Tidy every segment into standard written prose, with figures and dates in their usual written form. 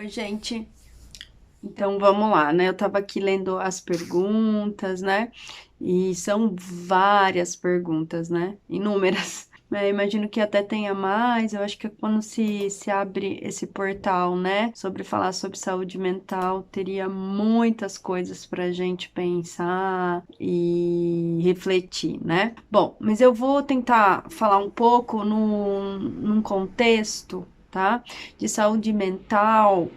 Oi, gente. Então vamos lá, né? Eu tava aqui lendo as perguntas, né? E são várias perguntas, né? Inúmeras. Imagino que até tenha mais. Eu acho que quando se abre esse portal, né? Sobre falar sobre saúde mental, teria muitas coisas para gente pensar e refletir, né? Bom, mas eu vou tentar falar um pouco num contexto, tá? De saúde mental,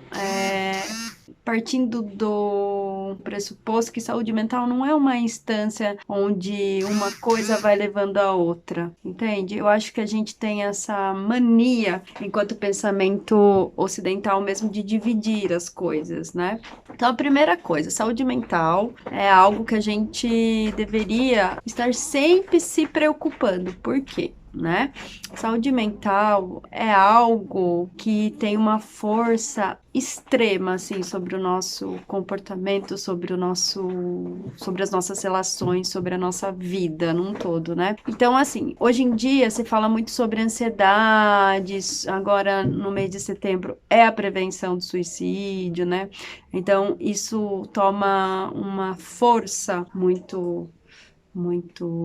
partindo do pressuposto que saúde mental não é uma instância onde uma coisa vai levando a outra, entende? Eu acho que a gente tem essa mania, enquanto pensamento ocidental mesmo, de dividir as coisas, né? Então, a primeira coisa, saúde mental é algo que a gente deveria estar sempre se preocupando. Por quê? Né? Saúde mental é algo que tem uma força extrema assim sobre o nosso comportamento, sobre as nossas relações, sobre a nossa vida num todo, né? Então, assim, hoje em dia se fala muito sobre ansiedades, agora no mês de setembro é a prevenção do suicídio, né? Então, isso toma uma força muito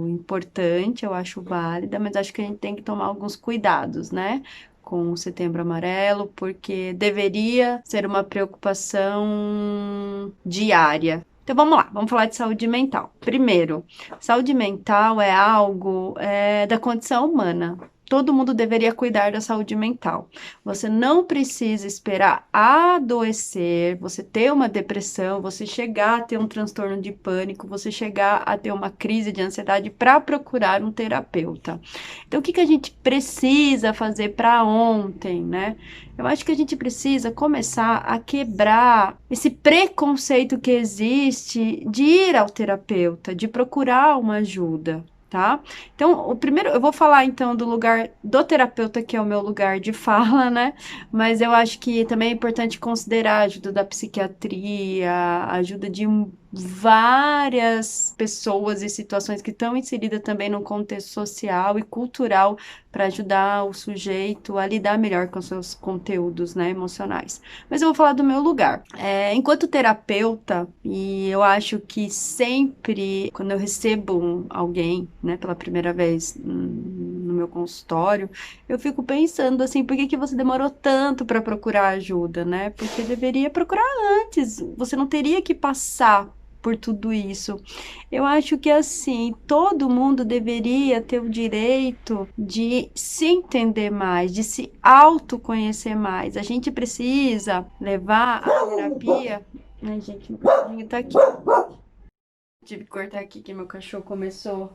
importante, eu acho válida, mas acho que a gente tem que tomar alguns cuidados, né? Com o Setembro Amarelo, porque deveria ser uma preocupação diária. Então vamos lá, vamos falar de saúde mental. Primeiro, saúde mental é algo da condição humana. Todo mundo deveria cuidar da saúde mental. Você não precisa esperar adoecer, você ter uma depressão, você chegar a ter um transtorno de pânico, você chegar a ter uma crise de ansiedade para procurar um terapeuta. Então, o que que a gente precisa fazer para ontem, né? Eu acho que a gente precisa começar a quebrar esse preconceito que existe de ir ao terapeuta, de procurar uma ajuda. Tá? Então, o primeiro, eu vou falar então do lugar do terapeuta, que é o meu lugar de fala, né? Mas eu acho que também é importante considerar a ajuda da psiquiatria, a ajuda de várias pessoas e situações que estão inseridas também no contexto social e cultural para ajudar o sujeito a lidar melhor com seus conteúdos, né, emocionais. Mas eu vou falar do meu lugar. Enquanto terapeuta, e eu acho que sempre, quando eu recebo alguém, né, pela primeira vez no meu consultório, eu fico pensando assim, por que que você demorou tanto para procurar ajuda, né? Porque deveria procurar antes. Você não teria que passar por tudo isso. Eu acho que assim, todo mundo deveria ter o direito de se entender mais, de se autoconhecer mais. A gente precisa levar a terapia. Ai, gente, meu cachorrinho tá aqui. Tive que cortar aqui que meu cachorro começou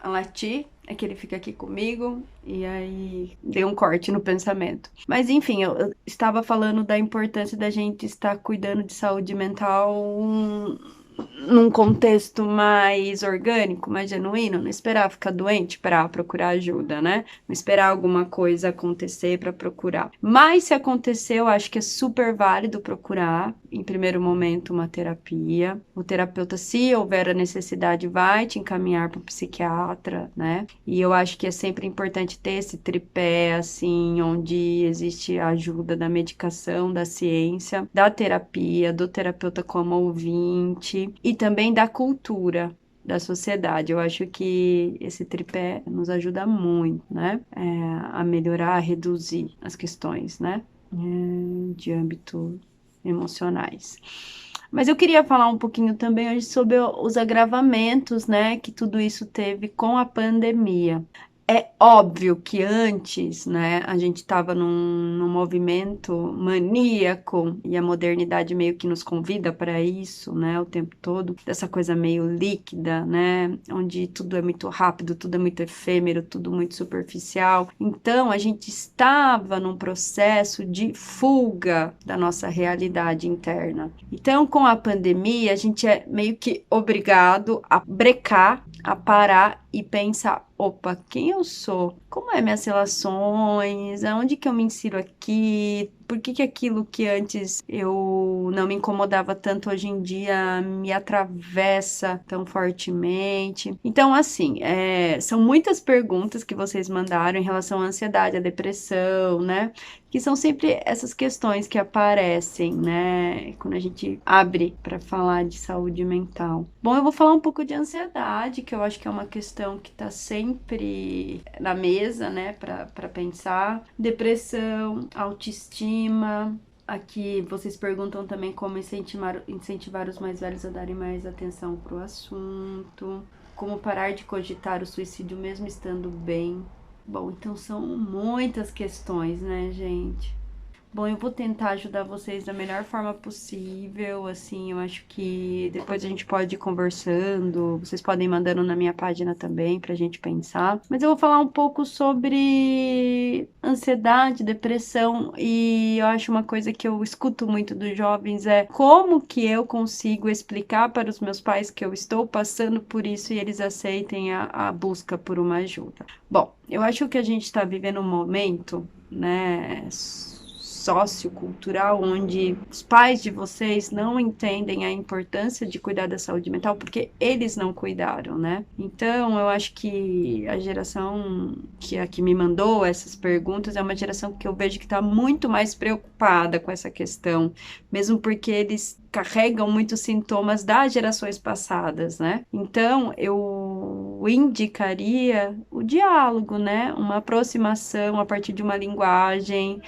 a latir, é que ele fica aqui comigo, e aí deu um corte no pensamento. Mas enfim, eu estava falando da importância da gente estar cuidando de saúde mental num contexto mais orgânico, mais genuíno, não esperar ficar doente para procurar ajuda, né? Não esperar alguma coisa acontecer para procurar. Mas se acontecer, eu acho que é super válido procurar, em primeiro momento, uma terapia. O terapeuta, se houver a necessidade, vai te encaminhar para o psiquiatra, né? E eu acho que é sempre importante ter esse tripé, assim, onde existe a ajuda da medicação, da ciência, da terapia, do terapeuta como ouvinte e também da cultura da sociedade. Eu acho que esse tripé nos ajuda muito, né? A melhorar, a reduzir as questões, né? De âmbito emocionais. Mas eu queria falar um pouquinho também hoje sobre os agravamentos, né, que tudo isso teve com a pandemia. É óbvio que antes, né, a gente estava num movimento maníaco e a modernidade meio que nos convida para isso, né, o tempo todo, dessa coisa meio líquida, né, onde tudo é muito rápido, tudo é muito efêmero, tudo muito superficial. Então, a gente estava num processo de fuga da nossa realidade interna. Então, com a pandemia, a gente é meio que obrigado a brecar, a parar e pensar: opa, quem eu sou? Como é minhas relações? Aonde que eu me insiro aqui? por que que aquilo que antes eu não me incomodava tanto, hoje em dia me atravessa tão fortemente? Então, assim, são muitas perguntas que vocês mandaram em relação à ansiedade, à depressão, né? Que são sempre essas questões que aparecem, né? Quando a gente abre para falar de saúde mental. Bom, eu vou falar um pouco de ansiedade, que eu acho que é uma questão que está sempre na mesa, né? Para pensar. Depressão, autoestima. Aqui vocês perguntam também como incentivar os mais velhos a darem mais atenção para o assunto. Como parar de cogitar o suicídio mesmo estando bem. Bom, então são muitas questões, né, gente? Bom, eu vou tentar ajudar vocês da melhor forma possível, assim, eu acho que depois a gente pode ir conversando, vocês podem ir mandando na minha página também pra gente pensar. Mas eu vou falar um pouco sobre ansiedade, depressão, e eu acho uma coisa que eu escuto muito dos jovens é como que eu consigo explicar para os meus pais que eu estou passando por isso e eles aceitem a busca por uma ajuda. Bom, eu acho que a gente está vivendo um momento, né, sociocultural, onde os pais de vocês não entendem a importância de cuidar da saúde mental porque eles não cuidaram, né? Então, eu acho que a geração que me mandou essas perguntas é uma geração que eu vejo que está muito mais preocupada com essa questão, mesmo porque eles carregam muitos sintomas das gerações passadas, né? Então, eu indicaria o diálogo, né? Uma aproximação a partir de uma linguagem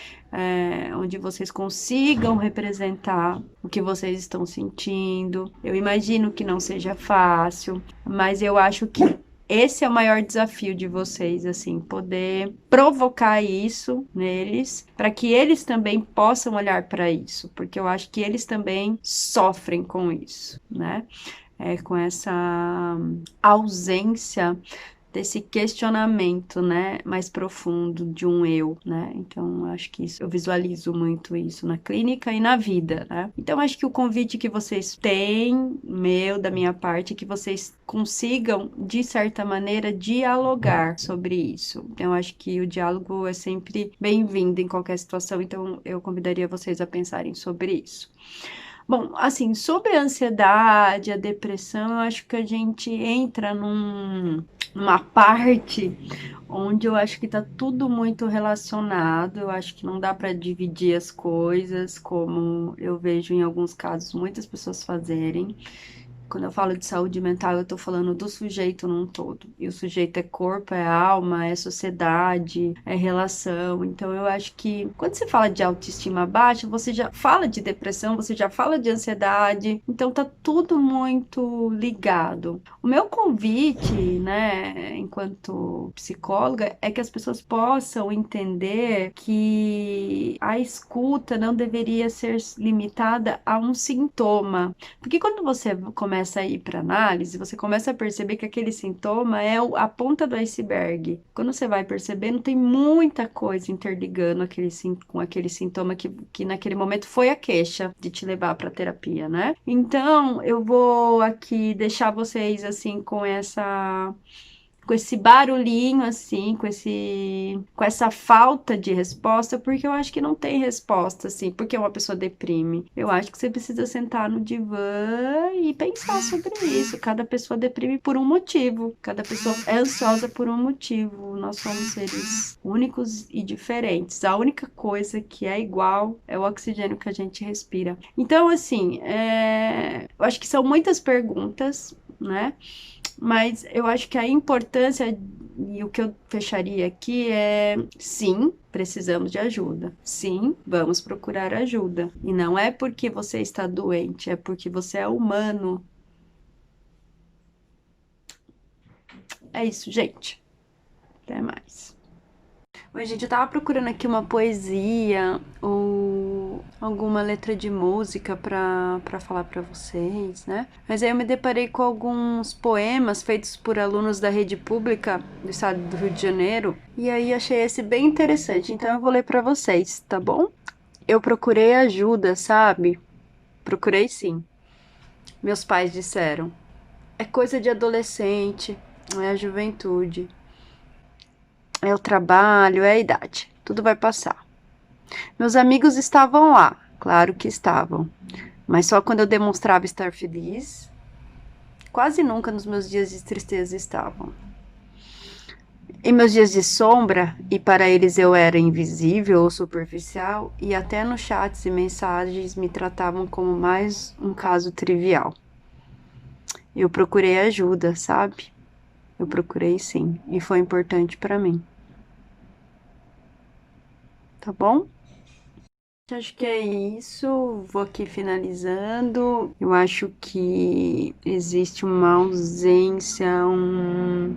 onde vocês consigam representar o que vocês estão sentindo. Eu imagino que não seja fácil, mas eu acho que esse é o maior desafio de vocês, assim, poder provocar isso neles, para que eles também possam olhar para isso, porque eu acho que eles também sofrem com isso, né? Com essa ausência desse questionamento, né, mais profundo de um eu, né? Então, acho que isso, eu visualizo muito isso na clínica e na vida, né? Então, acho que o convite que vocês têm, da minha parte, é que vocês consigam, de certa maneira, dialogar sobre isso. Então, acho que o diálogo é sempre bem-vindo em qualquer situação, então eu convidaria vocês a pensarem sobre isso. Bom, assim, sobre a ansiedade, a depressão, eu acho que a gente entra numa parte onde eu acho que tá tudo muito relacionado. Eu acho que não dá para dividir as coisas, como eu vejo em alguns casos muitas pessoas fazerem. Quando eu falo de saúde mental, eu tô falando do sujeito num todo. E o sujeito é corpo, é alma, é sociedade, é relação. Então eu acho que quando você fala de autoestima baixa, você já fala de depressão, você já fala de ansiedade. Então tá tudo muito ligado. O meu convite, né, enquanto psicóloga, é que as pessoas possam entender que a escuta não deveria ser limitada a um sintoma. Porque quando você começa a ir para análise, você começa a perceber que aquele sintoma é a ponta do iceberg. Quando você vai percebendo, tem muita coisa interligando com aquele sintoma que naquele momento foi a queixa de te levar para terapia, né? Então, eu vou aqui deixar vocês assim com esse barulhinho assim, com essa falta de resposta, porque eu acho que não tem resposta assim, porque uma pessoa deprime. Eu acho que você precisa sentar no divã e pensar sobre isso. Cada pessoa deprime por um motivo, cada pessoa é ansiosa por um motivo. Nós somos seres únicos e diferentes. A única coisa que é igual é o oxigênio que a gente respira. Então, assim, eu acho que são muitas perguntas, né? Mas eu acho que a importância e o que eu fecharia aqui é sim, precisamos de ajuda. Sim, vamos procurar ajuda. E não é porque você está doente, é porque você é humano. É isso, gente. Até mais. Oi, gente, eu tava procurando aqui uma poesia ou alguma letra de música pra falar pra vocês, né? Mas aí eu me deparei com alguns poemas feitos por alunos da rede pública do estado do Rio de Janeiro, e aí achei esse bem interessante, então eu vou ler pra vocês, tá bom? Eu procurei ajuda, sabe? Procurei sim. Meus pais disseram. É coisa de adolescente, é a juventude. É o trabalho, é a idade. Tudo vai passar. Meus amigos estavam lá, claro que estavam, mas só quando eu demonstrava estar feliz, quase nunca nos meus dias de tristeza estavam. Em meus dias de sombra, e para eles eu era invisível ou superficial, e até nos chats e mensagens me tratavam como mais um caso trivial. Eu procurei ajuda, sabe? Eu procurei sim, e foi importante para mim. Tá bom? Acho que é isso. Vou aqui finalizando. Eu acho que existe uma ausência, um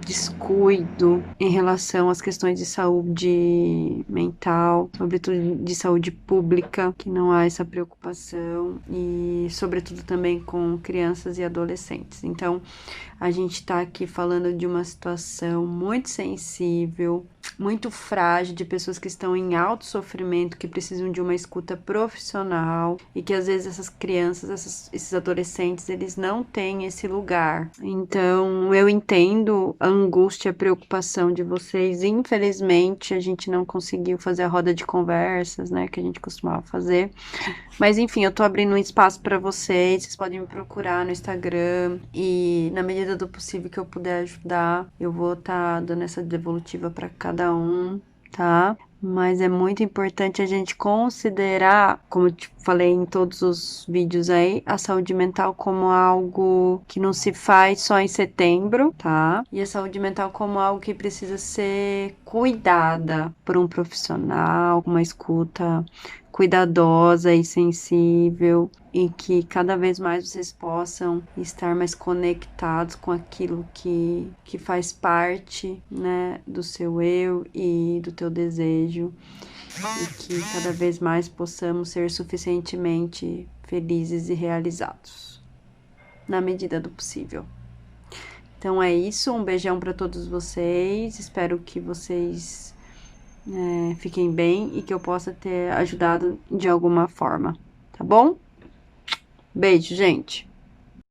descuido em relação às questões de saúde mental, sobretudo de saúde pública, que não há essa preocupação, e sobretudo também com crianças e adolescentes. Então, a gente está aqui falando de uma situação muito sensível, muito frágil, de pessoas que estão em alto sofrimento, que precisam de uma escuta profissional e que às vezes essas crianças, esses adolescentes, eles não têm esse lugar. Então, eu entendo a angústia, a preocupação de vocês. Infelizmente, a gente não conseguiu fazer a roda de conversas, né, que a gente costumava fazer. Mas enfim, eu tô abrindo um espaço para vocês podem me procurar no Instagram e na medida do possível que eu puder ajudar, eu vou estar dando essa devolutiva para cada um, tá? Mas é muito importante a gente considerar, como eu te falei em todos os vídeos aí, a saúde mental como algo que não se faz só em setembro, tá? E a saúde mental como algo que precisa ser cuidada por um profissional, uma escuta cuidadosa e sensível, e que cada vez mais vocês possam estar mais conectados com aquilo que faz parte, né, do seu eu e do teu desejo, e que cada vez mais possamos ser suficientemente felizes e realizados, na medida do possível. Então é isso, um beijão para todos vocês, espero que vocês fiquem bem e que eu possa ter ajudado de alguma forma, tá bom? Beijo, gente!